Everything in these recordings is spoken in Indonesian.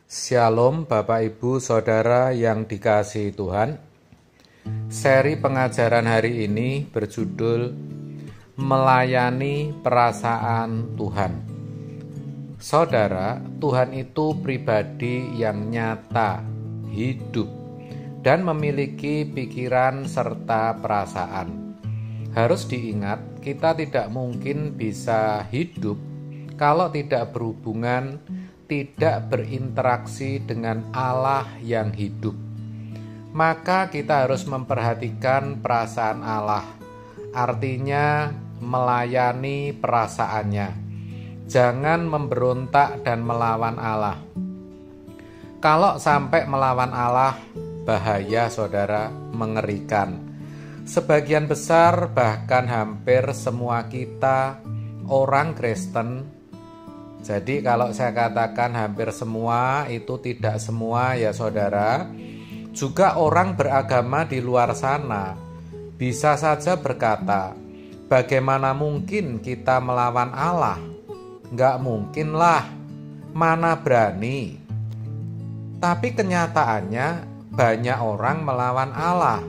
Shalom Bapak Ibu Saudara yang dikasihi Tuhan. Seri pengajaran hari ini berjudul Melayani Perasaan Tuhan. Saudara, Tuhan itu pribadi yang nyata, hidup, dan memiliki pikiran serta perasaan. Harus diingat, kita tidak mungkin bisa hidup kalau tidak berhubungan, tidak berinteraksi dengan Allah yang hidup. Maka kita harus memperhatikan perasaan Allah, artinya melayani perasaannya. Jangan memberontak dan melawan Allah. Kalau sampai melawan Allah, bahaya saudara, mengerikan. Sebagian besar, bahkan hampir semua kita, orang Kristen. Jadi kalau saya katakan hampir semua, itu tidak semua ya saudara. Juga orang beragama di luar sana bisa saja berkata, bagaimana mungkin kita melawan Allah? Nggak mungkin lah, mana berani. Tapi kenyataannya banyak orang melawan Allah.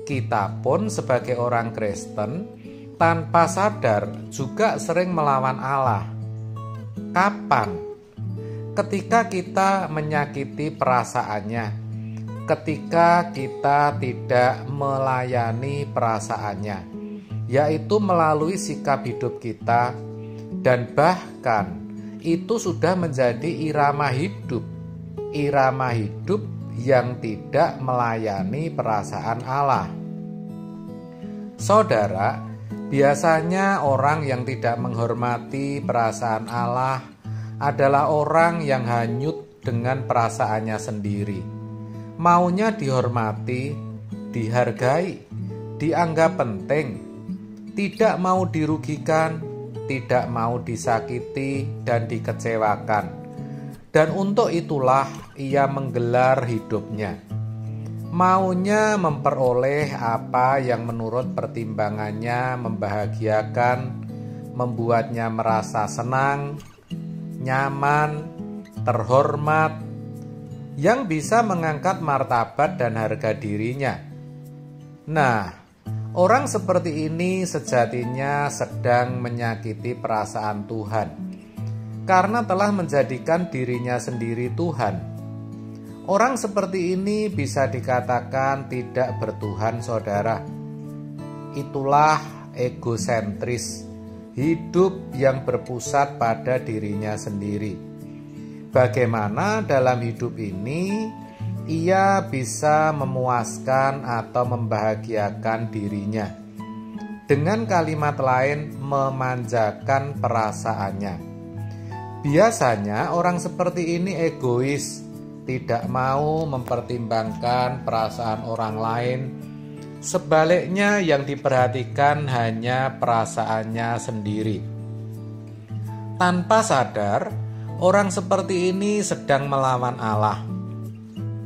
Kita pun sebagai orang Kristen tanpa sadar juga sering melawan Allah. Kapan? Ketika kita menyakiti perasaannya, ketika kita tidak melayani perasaannya, yaitu melalui sikap hidup kita, dan bahkan itu sudah menjadi irama hidup yang tidak melayani perasaan Allah. Saudara, biasanya orang yang tidak menghormati perasaan Allah adalah orang yang hanyut dengan perasaannya sendiri. Maunya dihormati, dihargai, dianggap penting, tidak mau dirugikan, tidak mau disakiti dan dikecewakan. Dan untuk itulah ia menggelar hidupnya. Maunya memperoleh apa yang menurut pertimbangannya membahagiakan, membuatnya merasa senang, nyaman, terhormat, yang bisa mengangkat martabat dan harga dirinya. Nah, orang seperti ini sejatinya sedang menyakiti perasaan Tuhan, karena telah menjadikan dirinya sendiri Tuhan. Orang seperti ini bisa dikatakan tidak bertuhan, saudara. Itulah egosentris, hidup yang berpusat pada dirinya sendiri. Bagaimana dalam hidup ini ia bisa memuaskan atau membahagiakan dirinya? Dengan kalimat lain, memanjakan perasaannya. Biasanya orang seperti ini egois, tidak mau mempertimbangkan perasaan orang lain. Sebaliknya yang diperhatikan hanya perasaannya sendiri. Tanpa sadar, orang seperti ini sedang melawan Allah.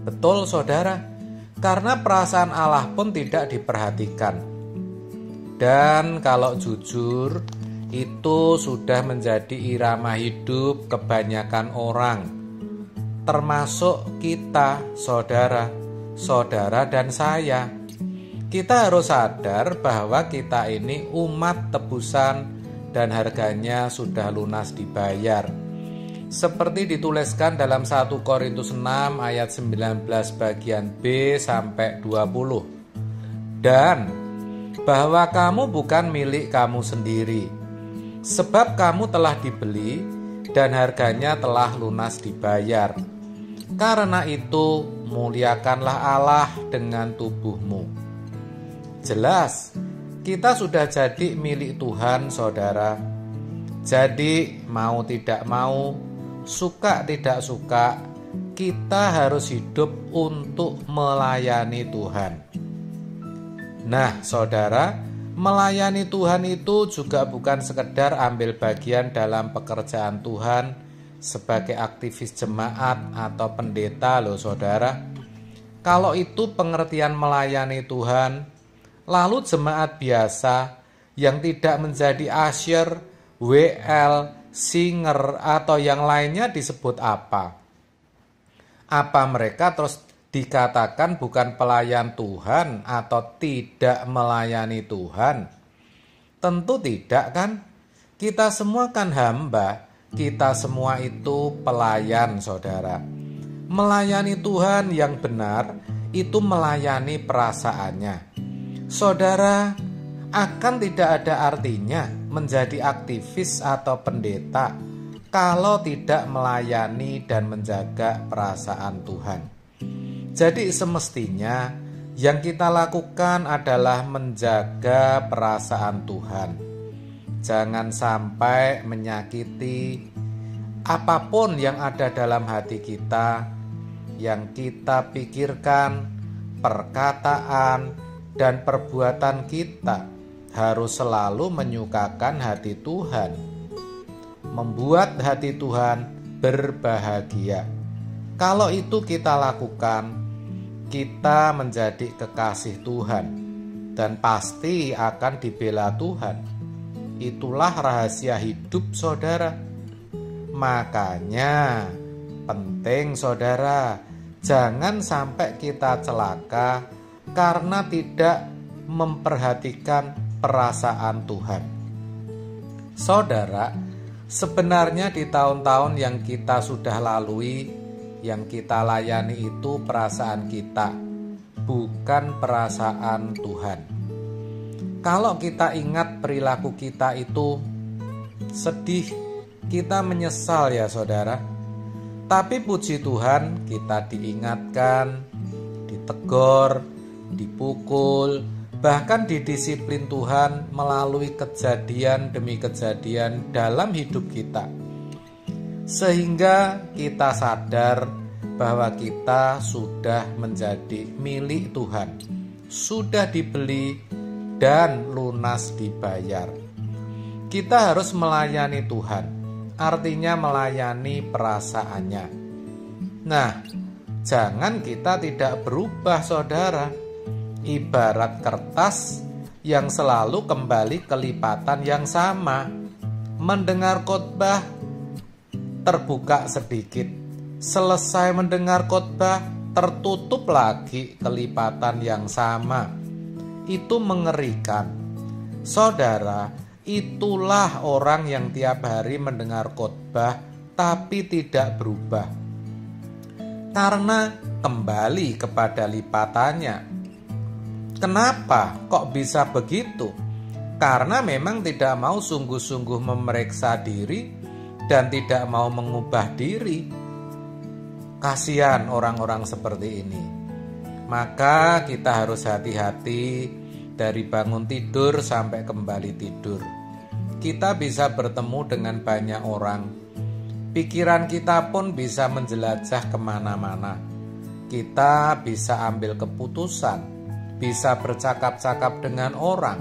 Betul saudara, karena perasaan Allah pun tidak diperhatikan. Dan kalau jujur, itu sudah menjadi irama hidup kebanyakan orang, termasuk kita, saudara dan saya. Kita harus sadar bahwa kita ini umat tebusan dan harganya sudah lunas dibayar. Seperti dituliskan dalam 1 Korintus 6 ayat 19 bagian B sampai 20. Dan bahwa kamu bukan milik kamu sendiri, sebab kamu telah dibeli dan harganya telah lunas dibayar. Karena itu, muliakanlah Allah dengan tubuhmu. Jelas, kita sudah jadi milik Tuhan, saudara. Jadi, mau tidak mau, suka tidak suka, kita harus hidup untuk melayani Tuhan. Nah, saudara, melayani Tuhan itu juga bukan sekedar ambil bagian dalam pekerjaan Tuhan sebagai aktivis jemaat atau pendeta loh saudara. Kalau itu pengertian melayani Tuhan, lalu jemaat biasa yang tidak menjadi usher, WL, singer, atau yang lainnya disebut apa? Apa mereka terus dikatakan bukan pelayan Tuhan atau tidak melayani Tuhan? Tentu tidak kan? Kita semua kan hamba, kita semua itu pelayan, saudara. Melayani Tuhan yang benar itu melayani perasaannya. Saudara, akan tidak ada artinya menjadi aktivis atau pendeta kalau tidak melayani dan menjaga perasaan Tuhan. Jadi semestinya yang kita lakukan adalah menjaga perasaan Tuhan. Jangan sampai menyakiti apapun yang ada dalam hati kita, yang kita pikirkan, perkataan, dan perbuatan kita harus selalu menyukakan hati Tuhan, membuat hati Tuhan berbahagia. Kalau itu kita lakukan, kita menjadi kekasih Tuhan dan pasti akan dibela Tuhan. Itulah rahasia hidup, saudara. Makanya penting, saudara, jangan sampai kita celaka karena tidak memperhatikan perasaan Tuhan. Saudara, sebenarnya di tahun-tahun yang kita sudah lalui, yang kita layani itu perasaan kita, bukan perasaan Tuhan. Kalau kita ingat perilaku kita itu sedih, kita menyesal ya saudara. Tapi puji Tuhan, kita diingatkan, ditegur, dipukul, bahkan didisiplin Tuhan melalui kejadian demi kejadian dalam hidup kita. Sehingga kita sadar bahwa kita sudah menjadi milik Tuhan, sudah dibeli dan lunas dibayar. Kita harus melayani Tuhan, artinya melayani perasaannya. Nah, jangan kita tidak berubah, saudara. Ibarat kertas yang selalu kembali ke lipatan yang sama. Mendengar khotbah, terbuka sedikit. Selesai mendengar khotbah, tertutup lagi ke lipatan yang sama. Itu mengerikan. Saudara, itulah orang yang tiap hari mendengar khotbah tapi tidak berubah. Karena kembali kepada lipatannya. Kenapa kok bisa begitu? Karena memang tidak mau sungguh-sungguh memeriksa diri dan tidak mau mengubah diri. Kasihan orang-orang seperti ini. Maka kita harus hati-hati dari bangun tidur sampai kembali tidur. Kita bisa bertemu dengan banyak orang. Pikiran kita pun bisa menjelajah kemana-mana. Kita bisa ambil keputusan, bisa bercakap-cakap dengan orang.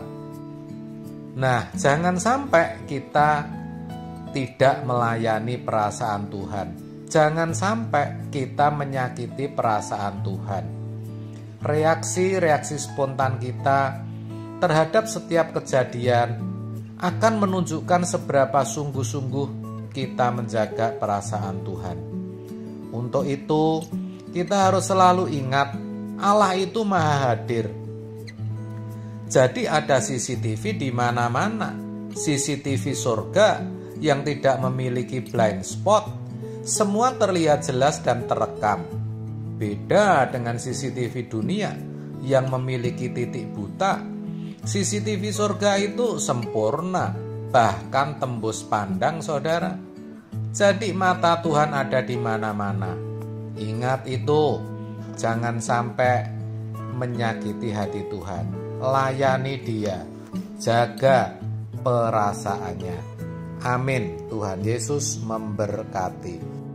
Nah, jangan sampai kita tidak melayani perasaan Tuhan. Jangan sampai kita menyakiti perasaan Tuhan. Reaksi-reaksi spontan kita terhadap setiap kejadian akan menunjukkan seberapa sungguh-sungguh kita menjaga perasaan Tuhan. Untuk itu, kita harus selalu ingat Allah itu Maha Hadir. Jadi ada CCTV di mana-mana. CCTV surga yang tidak memiliki blind spot, semua terlihat jelas dan terekam. Beda dengan CCTV dunia yang memiliki titik buta. CCTV surga itu sempurna, bahkan tembus pandang, saudara. Jadi mata Tuhan ada di mana-mana. Ingat itu, jangan sampai menyakiti hati Tuhan. Layani Dia, jaga perasaannya. Amin. Tuhan Yesus memberkati.